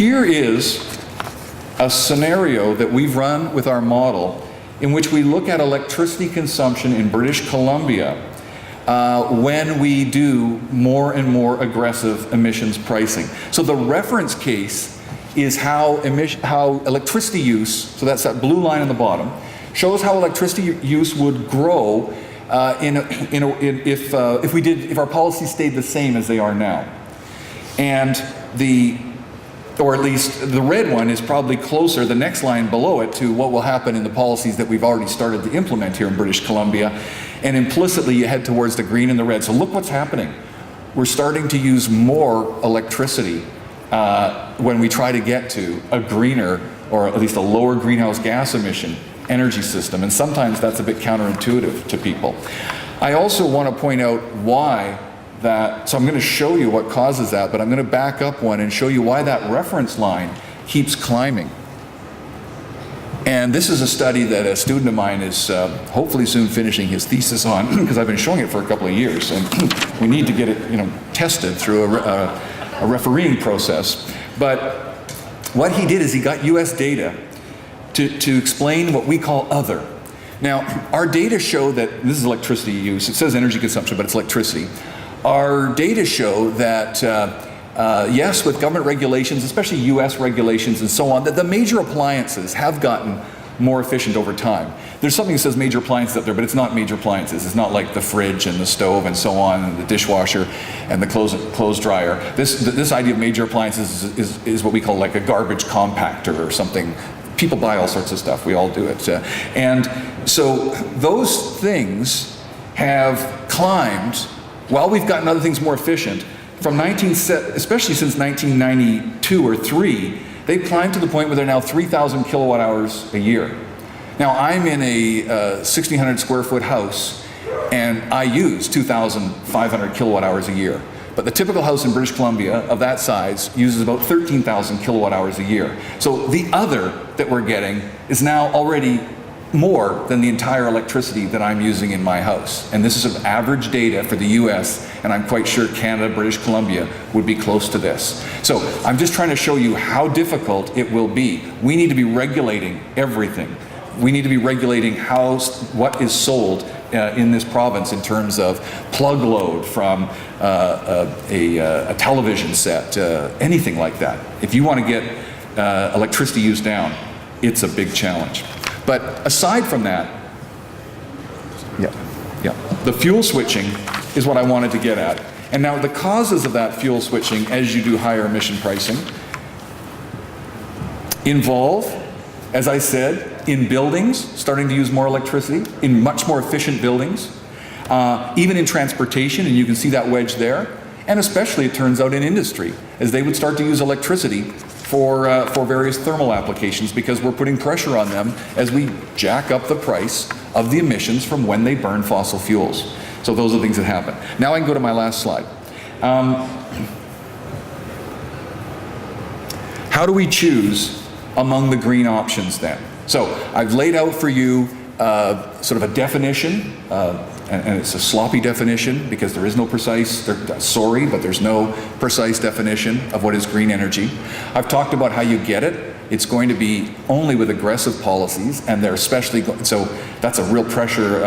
here is a scenario that we've run with our model in which we look at electricity consumption in British Columbia when we do more and more aggressive emissions pricing. So the reference case is how electricity use, so that's that blue line on the bottom, shows how electricity use would grow if our policies stayed the same as they are now. And or at least the red one is probably closer, the next line below it, to what will happen in the policies that we've already started to implement here in British Columbia. And implicitly you head towards the green and the red. So look what's happening. We're starting to use more electricity when we try to get to a greener, or at least a lower greenhouse gas emission energy system. And sometimes that's a bit counterintuitive to people. I also want to point out why that, so I'm going to show you what causes that, but I'm going to back up one and show you why that reference line keeps climbing. And this is a study that a student of mine is hopefully soon finishing his thesis on, because I've been showing it for a couple of years, and we need to get it, tested through a refereeing process. But what he did is he got US data to explain what we call other. Now, our data show that, this is electricity use, it says energy consumption, but it's electricity. Our data show that, yes, with government regulations, especially US regulations and so on, that the major appliances have gotten more efficient over time. There's something that says major appliances up there, but it's not major appliances. It's not like the fridge and the stove and so on, and the dishwasher and the clothes dryer. This idea of major appliances is what we call like a garbage compactor or something. People buy all sorts of stuff, we all do it. And so those things have climbed, while we've gotten other things more efficient, from especially since 1992 or 3, they've climbed to the point where they're now 3,000 kilowatt hours a year. Now I'm in a 1,600 square foot house, and I use 2,500 kilowatt hours a year. But the typical house in British Columbia of that size uses about 13,000 kilowatt hours a year. So the other that we're getting is now already more than the entire electricity that I'm using in my house. And this is of average data for the US, and I'm quite sure Canada, British Columbia would be close to this. So I'm just trying to show you how difficult it will be. We need to be regulating everything. We need to be regulating what is sold in this province in terms of plug load from a television set, anything like that. If you want to get electricity use down, it's a big challenge. But aside from that, the fuel switching is what I wanted to get at. And now the causes of that fuel switching as you do higher emission pricing involve, as I said, in buildings starting to use more electricity, in much more efficient buildings, even in transportation, and you can see that wedge there, and especially, it turns out, in industry, as they would start to use electricity for various thermal applications, because we're putting pressure on them as we jack up the price of the emissions from when they burn fossil fuels. So those are the things that happen. Now I can go to my last slide. How do we choose among the green options then? So I've laid out for you sort of a definition, and it's a sloppy definition because there is no precise, sorry, but there's no precise definition of what is green energy. I've talked about how you get it. It's going to be only with aggressive policies, and they're especially, so that's a real pressure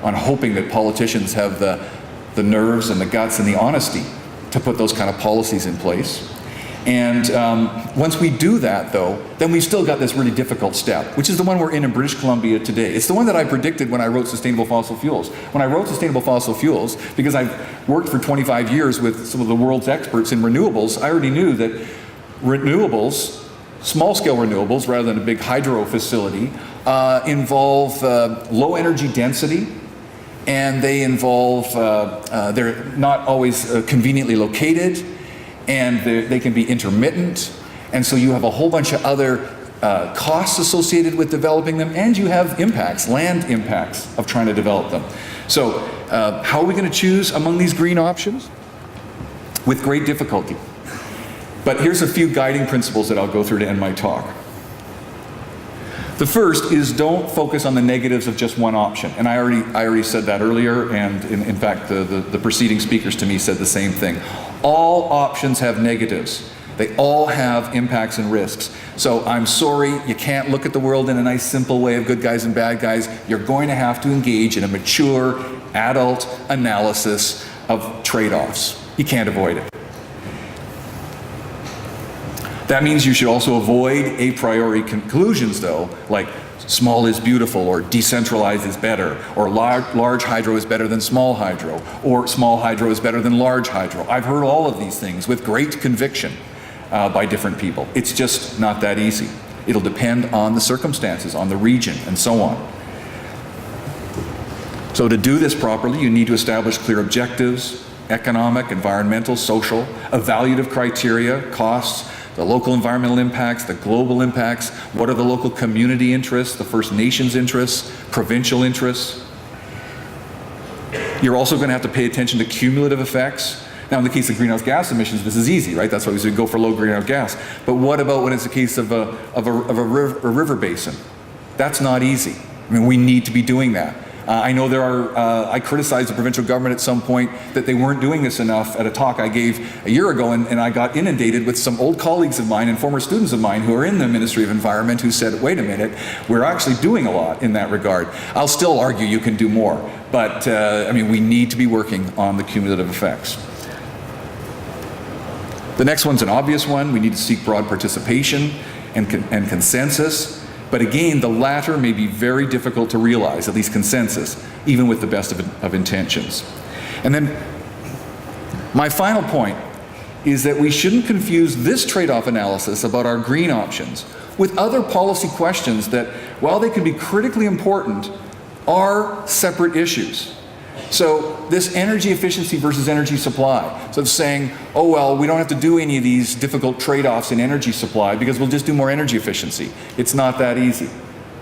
on hoping that politicians have the nerves and the guts and the honesty to put those kind of policies in place. And once we do that, though, then we've still got this really difficult step, which is the one we're in British Columbia today. It's the one that I predicted when I wrote Sustainable Fossil Fuels. When I wrote Sustainable Fossil Fuels, because I've worked for 25 years with some of the world's experts in renewables, I already knew that renewables, small-scale renewables, rather than a big hydro facility, involve low energy density, and they involve, they're not always conveniently located, and they can be intermittent, and so you have a whole bunch of other costs associated with developing them, and you have impacts, land impacts of trying to develop them. So how are we going to choose among these green options? With great difficulty. But here's a few guiding principles that I'll go through to end my talk. The first is don't focus on the negatives of just one option. And I already said that earlier, and in fact the preceding speakers to me said the same thing. All options have negatives. They all have impacts and risks. So I'm sorry, you can't look at the world in a nice simple way of good guys and bad guys. You're going to have to engage in a mature, adult analysis of trade-offs. You can't avoid it. That means you should also avoid a priori conclusions, though, like small is beautiful, or decentralized is better, or large hydro is better than small hydro, or small hydro is better than large hydro. I've heard all of these things with great conviction by different people. It's just not that easy. It'll depend on the circumstances, on the region, and so on. So to do this properly, you need to establish clear objectives, economic, environmental, social, evaluative criteria, costs, the local environmental impacts, the global impacts, what are the local community interests, the First Nations interests, provincial interests. You're also going to have to pay attention to cumulative effects. Now, in the case of greenhouse gas emissions, this is easy, right? That's why we should go for low greenhouse gas. But what about when it's a case of a river basin? That's not easy. I mean, we need to be doing that. I know there are, I criticized the provincial government at some point that they weren't doing this enough at a talk I gave a year ago, and I got inundated with some old colleagues of mine and former students of mine who are in the Ministry of Environment who said, wait a minute, we're actually doing a lot in that regard. I'll still argue you can do more, but I mean, we need to be working on the cumulative effects. The next one's an obvious one. We need to seek broad participation and consensus. But again, the latter may be very difficult to realize, at least consensus, even with the best of intentions. And then my final point is that we shouldn't confuse this trade-off analysis about our green options with other policy questions that, while they can be critically important, are separate issues. So this energy efficiency versus energy supply. So it's saying, oh well, we don't have to do any of these difficult trade-offs in energy supply because we'll just do more energy efficiency. It's not that easy.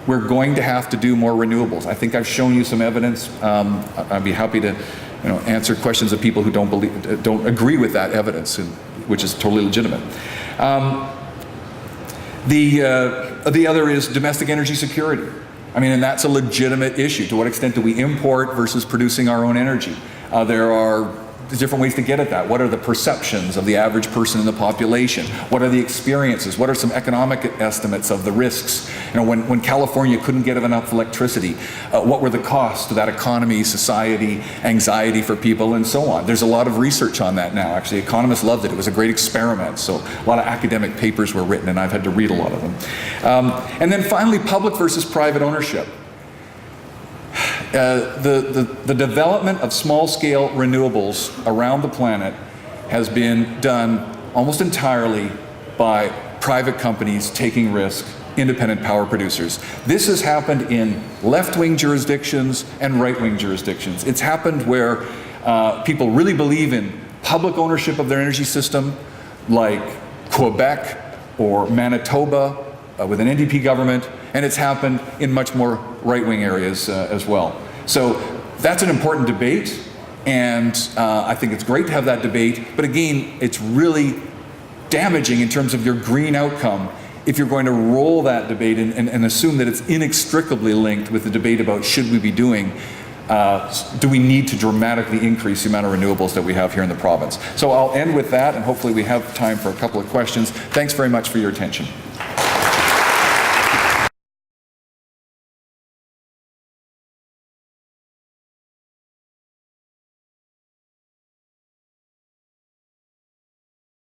We're going to have to do more renewables. I think I've shown you some evidence. I'd be happy to answer questions of people who don't agree with that evidence, which is totally legitimate. The other is domestic energy security. I mean, and that's a legitimate issue. To what extent do we import versus producing our own energy? There are different ways to get at that. What are the perceptions of the average person in the population? What are the experiences? What are some economic estimates of the risks? When California couldn't get enough electricity, what were the costs to that economy, society, anxiety for people, and so on? There's a lot of research on that now. Actually, economists loved it. It was a great experiment. So a lot of academic papers were written, and I've had to read a lot of them. And then finally, public versus private ownership. The development of small-scale renewables around the planet has been done almost entirely by private companies taking risk, independent power producers. This has happened in left-wing jurisdictions and right-wing jurisdictions. It's happened where people really believe in public ownership of their energy system, like Quebec or Manitoba with an NDP government, and it's happened in much more right-wing areas as well. So that's an important debate, and I think it's great to have that debate, but again, it's really damaging in terms of your green outcome if you're going to roll that debate and assume that it's inextricably linked with the debate about should we be doing, do we need to dramatically increase the amount of renewables that we have here in the province. So I'll end with that, and hopefully we have time for a couple of questions. Thanks very much for your attention.